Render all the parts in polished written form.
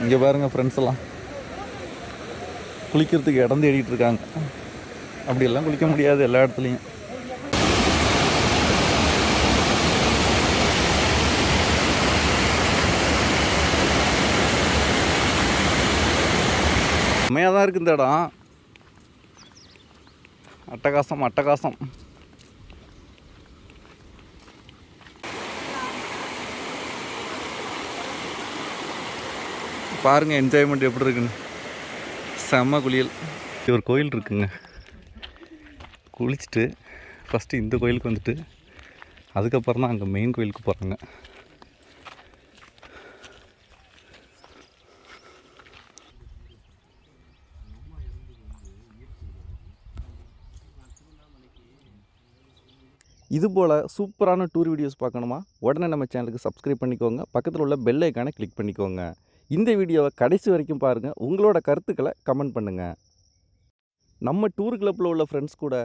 இங்கே பாருங்கள் ஃப்ரெண்ட்ஸ் எல்லாம் குளிக்கிறதுக்கு இடம் தேடிட்டு இருக்காங்க. அப்படியெல்லாம் குளிக்க முடியாது எல்லா இடத்துலையும். செம்மையாக தான் இருக்குது இந்த இடம். அட்டகாசம் அட்டகாசம். பாருங்கள் என்ஜாய்மெண்ட் எப்படி இருக்குன்னு. செம்ம குளியல். ஒரு கோயில் இருக்குங்க. குளிச்சுட்டு ஃபஸ்ட்டு இந்த கோயிலுக்கு வந்துட்டு அதுக்கப்புறம் தான் அங்கே மெயின் கோயிலுக்கு போகிறாங்க. இதுபோல் சூப்பரான டூர் வீடியோஸ் பார்க்கணுமா? உடனே நம்ம சேனலுக்கு சப்ஸ்கிரைப் பண்ணிக்கோங்க. பக்கத்தில் உள்ள பெல் ஐக்கானை கிளிக் பண்ணிக்கோங்க. இந்த வீடியோவை கடைசி வரைக்கும் பாருங்கள். உங்களோட கருத்துக்களை கமெண்ட் பண்ணுங்கள். நம்ம டூர் கிளப்பில் உள்ள ஃப்ரெண்ட்ஸ் கூட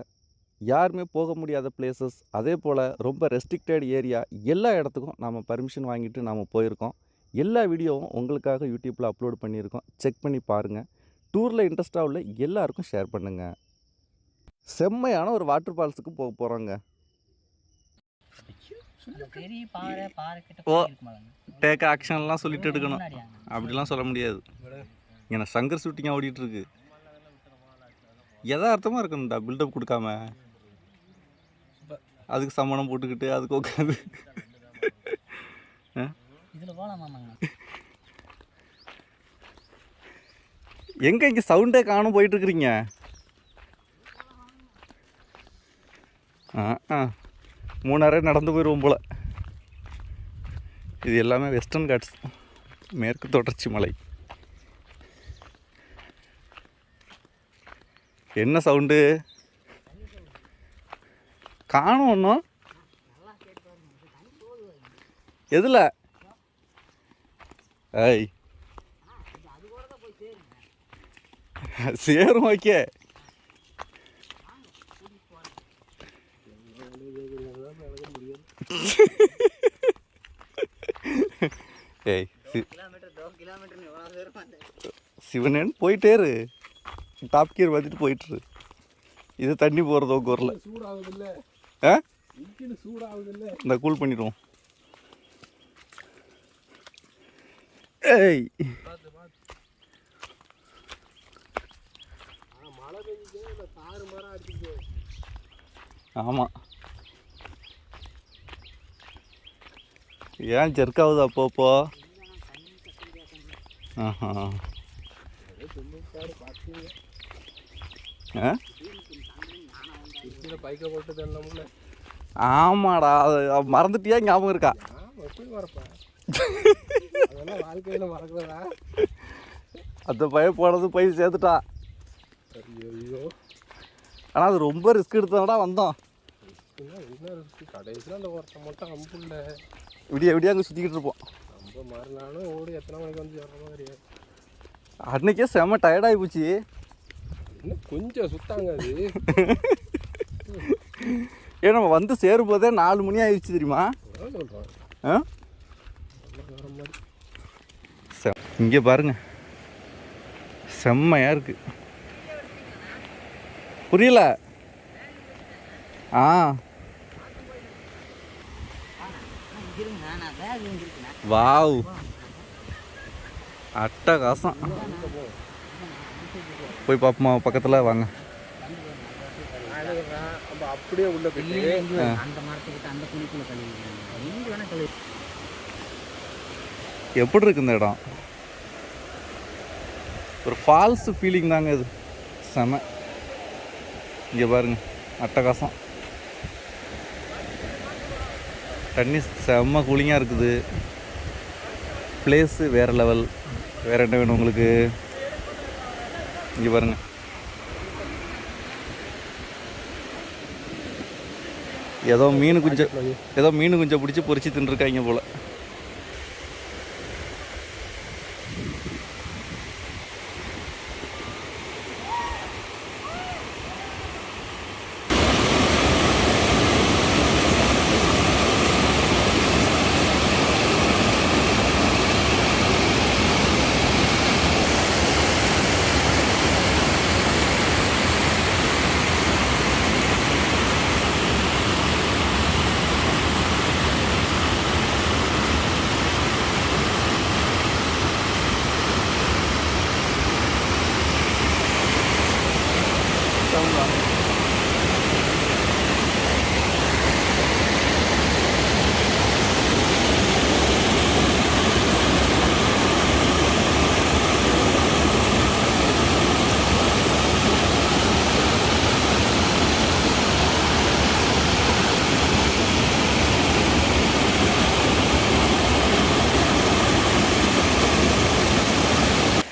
யாருமே போக முடியாத பிளேசஸ், அதே போல் ரொம்ப ரெஸ்ட்ரிக்டட் ஏரியா, எல்லா இடத்துக்கும் நாம் பர்மிஷன் வாங்கிட்டு நாம் போயிருக்கோம். எல்லா வீடியோவும் உங்களுக்காக யூடியூப்பில் அப்லோட் பண்ணியிருக்கோம். செக் பண்ணி பாருங்கள். டூரில் இன்ட்ரெஸ்ட்டாக உள்ள எல்லாருக்கும் ஷேர் பண்ணுங்கள். செம்மையான ஒரு வாட்டர் ஃபால்ஸுக்கு போக போகிறோங்க. ஓ டேக் ஆக்ஷன்லாம் சொல்லிட்டு எடுக்கணும். அப்படிலாம் சொல்ல முடியாது. ஏன்னா சங்கர் ஷூட்டிங்காக ஓடிட்டுருக்கு. யதார்த்தமாக இருக்கணும்டா, பில்டப் கொடுக்காம. அதுக்கு சம்மணம் போட்டுக்கிட்டு அதுக்கு உட்காந்து எங்கே இங்கே சவுண்டே காணும் போயிட்டுருக்குறீங்க. மூணாரே நடந்து போயிடுவோம் போல். இது எல்லாமே வெஸ்டர்ன் காட்ஸ், மேற்கு தொடர்ச்சி மலை. என்ன சவுண்டு காணும் ஒன்றும்? எதில்? ஐய் சேரும். ஓகே ஏய் சிவனேன்னு போயிட்டேரு. டாப் கியர் வந்துட்டு போயிட்டுரு. இது தண்ணி போகிறதோ குரல இந்த கூல் பண்ணிடுவோம். ஏய் ஆமாம், ஏன் ஜெர்க்காகுது அப்பப்போ? ஆமாடா, அது மறந்துட்டியா? ஞாபகம் இருக்கா? அந்த பையன் போனது போய் சேர்த்துட்டா. ஆனால் அது ரொம்ப ரிஸ்க் எடுத்தோம்டா வந்தோம். விடிய விடிய அங்கே சுற்றிக்கிட்டு இருப்போம். அன்னைக்கே செம்ம டயர்டாகி போச்சு. கொஞ்சம் சுத்தாங்க அது. ஏன் நம்ம வந்து சேரும் போதே 4 மணி ஆயிடுச்சு தெரியுமா? இங்கே பாருங்க, செம்மையாக இருக்கு. புரியல? வாவ் அட்டகாசம். போய் பார்ப்போமா பக்கத்தில்? வாங்க. அப்படியே உள்ள எப்படி இருக்கு இந்த இடம்? ஒரு ஃபால்ஸ் ஃபீலிங் தாங்க இது. செம. இங்கே பாருங்க, அட்டகாசம். தண்ணி செம்ம கூலிங்காக இருக்குது. பிளேஸு வேறு லெவல். வேறு என்ன வேணும் உங்களுக்கு? இங்கே பாருங்கள், ஏதோ மீன் குஞ்சை பிடிச்சி பொரிச்சு தின்னுருக்காங்க போல்.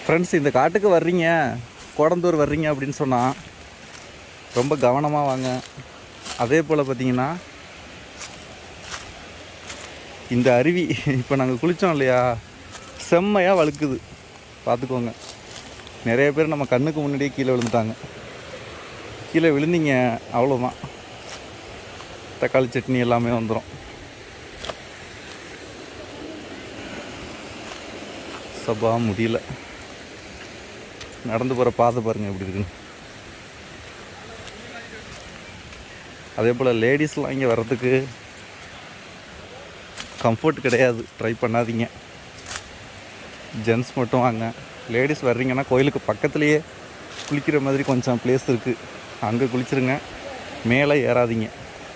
ஃப்ரெண்ட்ஸ், இந்த காட்டுக்கு வர்றீங்க, கோடந்தூர் வர்றீங்க அப்படின்னு சொன்னால் ரொம்ப கவனமாக வாங்க. அதே போல் பார்த்திங்கன்னா இந்த அருவி இப்போ நாங்கள் குளித்தோம் இல்லையா, செம்மையாக வழுக்குது, பார்த்துக்கோங்க. நிறைய பேர் நம்ம கண்ணுக்கு முன்னாடியே கீழே விழுந்துட்டாங்க. கீழே விழுந்தீங்க அவ்வளோதான், தக்காளி சட்னி எல்லாமே வந்துடும். சபா முடியல. நடந்து போகிற பாதை பாருங்கள் எப்படி இருக்குன்னு. அதே போல் லேடிஸ்லாம் இங்கே வர்றதுக்கு கம்ஃபர்ட் கிடையாது, ட்ரை பண்ணாதீங்க. ஜென்ட்ஸ் மட்டும் வாங்க. லேடிஸ் வர்றீங்கன்னா கோயிலுக்கு பக்கத்துலேயே குளிக்கிற மாதிரி கொஞ்சம் ப்ளேஸ் இருக்குது, அங்கே குளிச்சிருங்க. மேலே ஏறாதீங்க,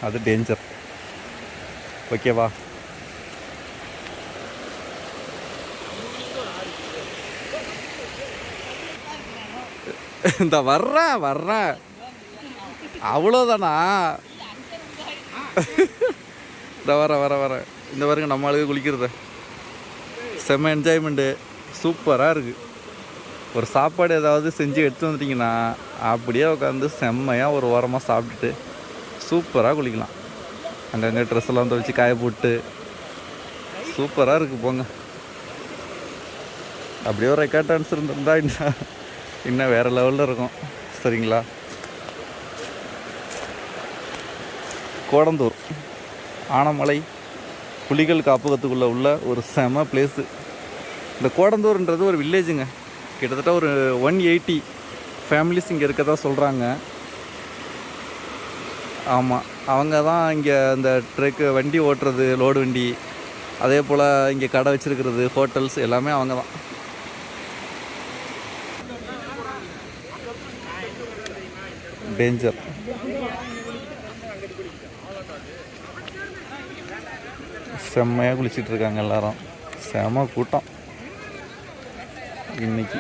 அது டேஞ்சர். ஓகேவா? இந்த வர்றேன் அவ்வளோதானா? இந்த வர இந்த பாருங்க நம்ம ஆளுக்கு குளிக்கிறத. செம்ம என்ஜாய்மெண்ட்டு, சூப்பராக இருக்குது. ஒரு சாப்பாடு ஏதாவது செஞ்சு எடுத்து வந்துட்டிங்கன்னா அப்படியே உட்காந்து செம்மையாக ஒரு ஓரமாக சாப்பிட்டுட்டு சூப்பராக குளிக்கலாம். அங்கங்கே ட்ரெஸ் எல்லாம் துவைச்சி காய போட்டு சூப்பராக இருக்குது போங்க. அப்படியே ஒரு ரெக்கார்ட் டான்ஸ் இருந்திருந்தா இன்னும் வேறு லெவலில் இருக்கும். சரிங்களா? கோடந்தூர் ஆனமலை புலிகள் காப்பகத்துக்குள்ளே உள்ள ஒரு செம பிளேஸு. இந்த கோடந்தூர்ன்றது ஒரு வில்லேஜுங்க. கிட்டத்தட்ட ஒரு 180 ஃபேமிலிஸ் இங்கே இருக்கதான் சொல்கிறாங்க. ஆமாம், அவங்க தான் இங்கே இந்த ட்ரக்கு வண்டி ஓட்டுறது, லோடு வண்டி, அதே போல் இங்கே கடை வச்சுருக்கிறது, ஹோட்டல்ஸ் எல்லாமே அவங்க தான். டேஞ்சர். செம்மையாக குளிச்சுட்டு இருக்காங்க எல்லாரும். செம கூட்டம் இன்னைக்கு.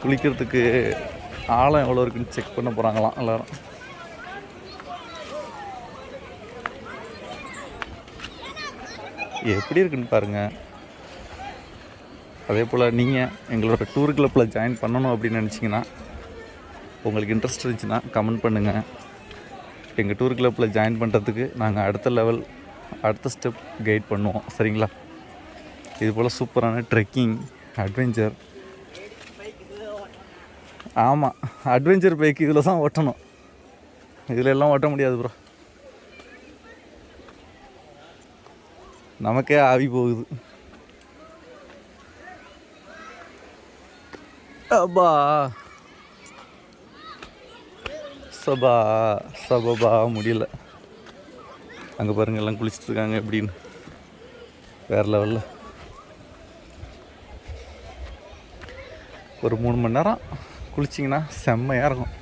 குளிக்கிறதுக்கு ஆழம் எவ்வளோ இருக்குன்னு செக் பண்ண போகிறாங்களாம் எல்லோரும். எப்படி இருக்குன்னு பாருங்கள். அதே போல் நீங்கள் எங்களோட டூர் கிளப்பில் ஜாயின் பண்ணணும் அப்படின்னு நினச்சிங்கன்னா, உங்களுக்கு இன்ட்ரெஸ்ட் இருந்துச்சுன்னா கமெண்ட் பண்ணுங்கள். எங்கள் டூர் கிளப்பில் ஜாயின் பண்ணுறதுக்கு நாங்கள் அடுத்த ஸ்டெப் கைட் பண்ணுவோம். சரிங்களா? இது போல் சூப்பரான ட்ரெக்கிங், அட்வென்ச்சர். ஆமாம், அட்வென்ச்சர் பைக் இதில் தான் ஓட்டணும், இதில் எல்லாம் ஓட்ட முடியாது ப்ரோ. நமக்கே ஆவி போகுது. அப்பா சபா முடியல. அங்கே பாருங்கள் எல்லாம் குளிச்சுட்டு இருக்காங்க எப்படின்னு. வேறு லெவலில். ஒரு 3 மணி நேரம் குளிச்சிங்கன்னா செம்மையாக இருக்கும்.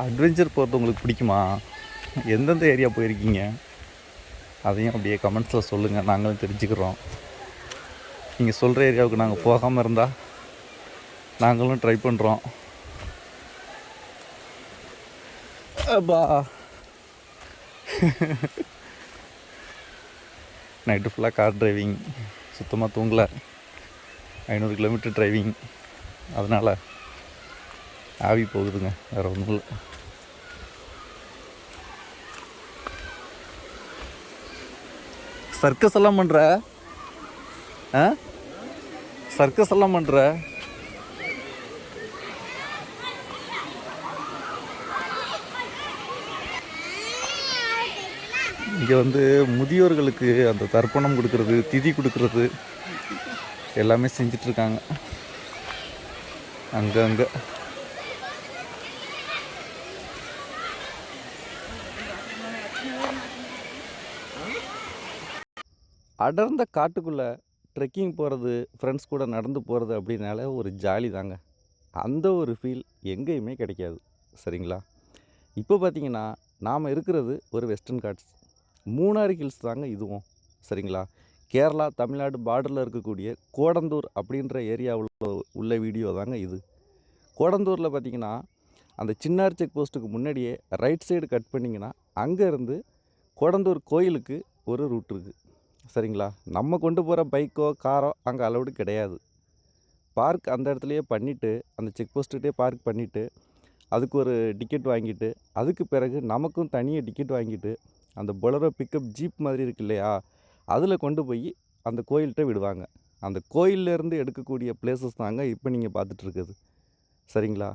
அட்வென்ச்சர் போகிறது உங்களுக்கு பிடிக்குமா? எந்தெந்த ஏரியா போயிருக்கீங்க அதையும் அப்படியே கமெண்ட்ஸில் சொல்லுங்கள், நாங்களும் தெரிஞ்சுக்கிறோம். நீங்கள் சொல்கிற ஏரியாவுக்கு நாங்கள் போகாமல் இருந்தால் நாங்களும் ட்ரை பண்ணுறோம். அப்பா நைட்டு ஃபுல்லாக கார் டிரைவிங், சுத்தமாக தூங்கலை. 500 கிலோமீட்டர் டிரைவிங், அதனால் ஆவி போகுதுங்க, வேறு ஒன்றும் இல்லை. சர்க்கஸ் எல்லாம் பண்ணுற சர்க்கஸ் எல்லாம் பண்ணுற இங்கே வந்து முதியோர்களுக்கு அந்த தர்ப்பணம் கொடுக்கறது, திதி கொடுக்கறது எல்லாமே செஞ்சிட்ருக்காங்க அங்கங்கே. அடர்ந்த காட்டுக்குள்ளே ட்ரெக்கிங் போகிறது, ஃப்ரெண்ட்ஸ் கூட நடந்து போகிறது அப்படின்னாலே ஒரு ஜாலி தாங்க. அந்த ஒரு ஃபீல் எங்கேயுமே கிடைக்காது. சரிங்களா? இப்போ பார்த்தீங்கன்னா, நாம் இருக்கிறது ஒரு வெஸ்டர்ன் காட்ஸ். மூணாறு ஹில்ஸ் தாங்க இதுவும். சரிங்களா? கேரளா, தமிழ்நாடு பார்டரில் இருக்கக்கூடிய கோடந்தூர் அப்படின்ற ஏரியாவுல உள்ள வீடியோ தாங்க இது. கோடந்தூரில் பார்த்தீங்கன்னா, அந்த சின்னார் செக் போஸ்ட்டுக்கு முன்னாடியே ரைட் சைடு கட் பண்ணிங்கன்னா, அங்கேருந்து கோடந்தூர் கோயிலுக்கு ஒரு ரூட் இருக்குது. சரிங்களா? நம்ம கொண்டு போகிற பைக்கோ, காரோ அங்கே அலவுடு கிடையாது. பார்க் அந்த இடத்துலையே பண்ணிவிட்டு, அந்த செக் போஸ்ட்டுகிட்டே பார்க் பண்ணிவிட்டு, அதுக்கு ஒரு டிக்கெட் வாங்கிட்டு, அதுக்கு பிறகு நமக்கும் தனியாக டிக்கெட் வாங்கிட்டு, அந்த பொலரோ பிக்கப் ஜீப் மாதிரி இருக்கு இல்லையா, அதில் கொண்டு போய் அந்த கோயில்கிட்ட விடுவாங்க. அந்த கோயிலேருந்து எடுக்கக்கூடிய பிளேசஸ் தாங்க இப்போ நீங்கள் பார்த்துட்ருக்குது. சரிங்களா?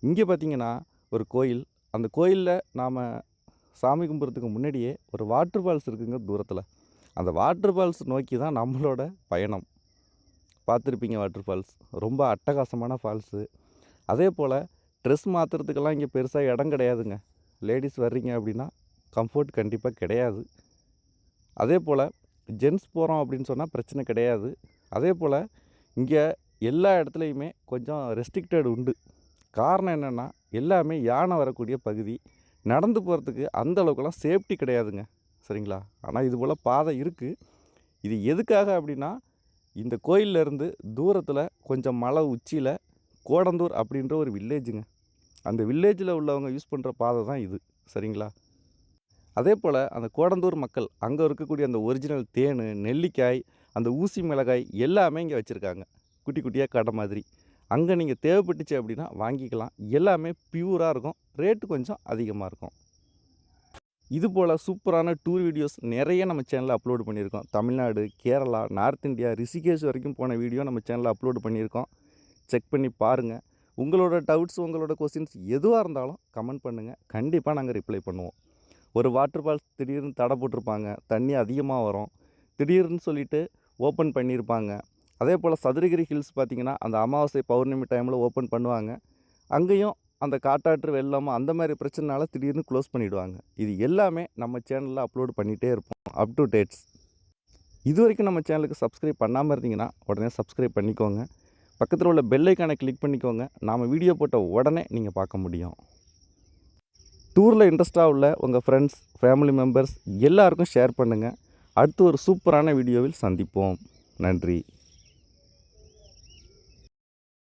இங்கே பார்த்தீங்கன்னா ஒரு கோயில். அந்த கோயிலில் நாம் சாமி கும்பிட்றதுக்கு முன்னாடியே ஒரு வாட்டர் ஃபால்ஸ் இருக்குங்க தூரத்தில். அந்த வாட்டர் ஃபால்ஸ் நோக்கி தான் நம்மளோட பயணம். பார்த்துருப்பீங்க வாட்டர் ஃபால்ஸ். ரொம்ப அட்டகாசமான ஃபால்ஸு. அதே போல் ட்ரெஸ் மாற்றுறதுக்கெல்லாம் இங்கே பெருசாக இடம் கிடையாதுங்க. லேடிஸ் வர்றீங்க அப்படின்னா கம்ஃபர்ட் கண்டிப்பாக கிடையாது. அதே போல் ஜென்ட்ஸ் போகிறோம் அப்படின்னு சொன்னால் பிரச்சனை கிடையாது. அதே போல் இங்கே எல்லா இடத்துலையுமே கொஞ்சம் ரெஸ்ட்ரிக்டட் உண்டு. காரணம் என்னென்னா, எல்லாமே யானை வரக்கூடிய பகுதி. நடந்து போகிறதுக்கு அந்த அளவுக்குலாம் சேஃப்டி கிடையாதுங்க. சரிங்களா? ஆனால் இது போல் பாதை இருக்குது. இது எதுக்காக அப்படின்னா, இந்த கோயிலேருந்து தூரத்தில் கொஞ்சம் மலை உச்சியில் கோடந்தூர் அப்படின்ற ஒரு வில்லேஜுங்க. அந்த வில்லேஜில் உள்ளவங்க யூஸ் பண்ணுற பாதை தான் இது. சரிங்களா? அதே போல் அந்த கோடந்தூர் மக்கள் அங்கே இருக்கக்கூடிய அந்த ஒரிஜினல் தேன், நெல்லிக்காய், அந்த ஊசி மிளகாய் எல்லாமே இங்கே வச்சுருக்காங்க. குட்டி குட்டியாக கடை மாதிரி. அங்கே நீங்கள் தேவைப்பட்டுச்சு அப்படின்னா வாங்கிக்கலாம். எல்லாமே பியூராக இருக்கும். ரேட்டு கொஞ்சம் அதிகமாக இருக்கும். இது போல் சூப்பரான டூர் வீடியோஸ் நிறைய நம்ம சேனலில் அப்லோடு பண்ணியிருக்கோம். தமிழ்நாடு, கேரளா, நார்த் இந்தியா, ரிஷிகேஷ் வரைக்கும் போன வீடியோ நம்ம சேனலில் அப்லோடு பண்ணியிருக்கோம். செக் பண்ணி பாருங்கள். உங்களோட டவுட்ஸ், உங்களோட கொஸ்டின்ஸ் எதுவாக இருந்தாலும் கமெண்ட் பண்ணுங்கள். கண்டிப்பாக நாங்கள் ரிப்ளை பண்ணுவோம். ஒரு வாட்டர் ஃபால்ஸ் திடீர்னு தடை போட்டிருப்பாங்க. தண்ணி அதிகமாக வரும். திடீர்னு சொல்லிவிட்டு ஓப்பன் பண்ணியிருப்பாங்க. அதே போல் சதுரகிரி ஹில்ஸ் பார்த்திங்கன்னா, அந்த அமாவாசை பௌர்ணமி டைமில் ஓப்பன் பண்ணுவாங்க. அங்கேயும் அந்த காட்டாற்று வெள்ளம் அந்த மாதிரி பிரச்சனைனால திடீர்னு க்ளோஸ் பண்ணிவிடுவாங்க. இது எல்லாமே நம்ம சேனலில் அப்லோடு பண்ணிகிட்டே இருப்போம். Up to dates. இது வரைக்கும் நம்ம சேனலுக்கு சப்ஸ்கிரைப் பண்ணாமல் இருந்தீங்கன்னா உடனே சப்ஸ்கிரைப் பண்ணிக்கோங்க. பக்கத்தில் உள்ள பெல் ஐக்கானை கிளிக் பண்ணிக்கோங்க. நாம் வீடியோ போட்ட உடனே நீங்கள் பார்க்க முடியும். டூரில் இன்ட்ரெஸ்ட்டாக உள்ள உங்கள் ஃப்ரெண்ட்ஸ், ஃபேமிலி மெம்பர்ஸ் எல்லாருக்கும் ஷேர் பண்ணுங்கள். அடுத்து ஒரு சூப்பரான வீடியோவில் சந்திப்போம். நன்றி.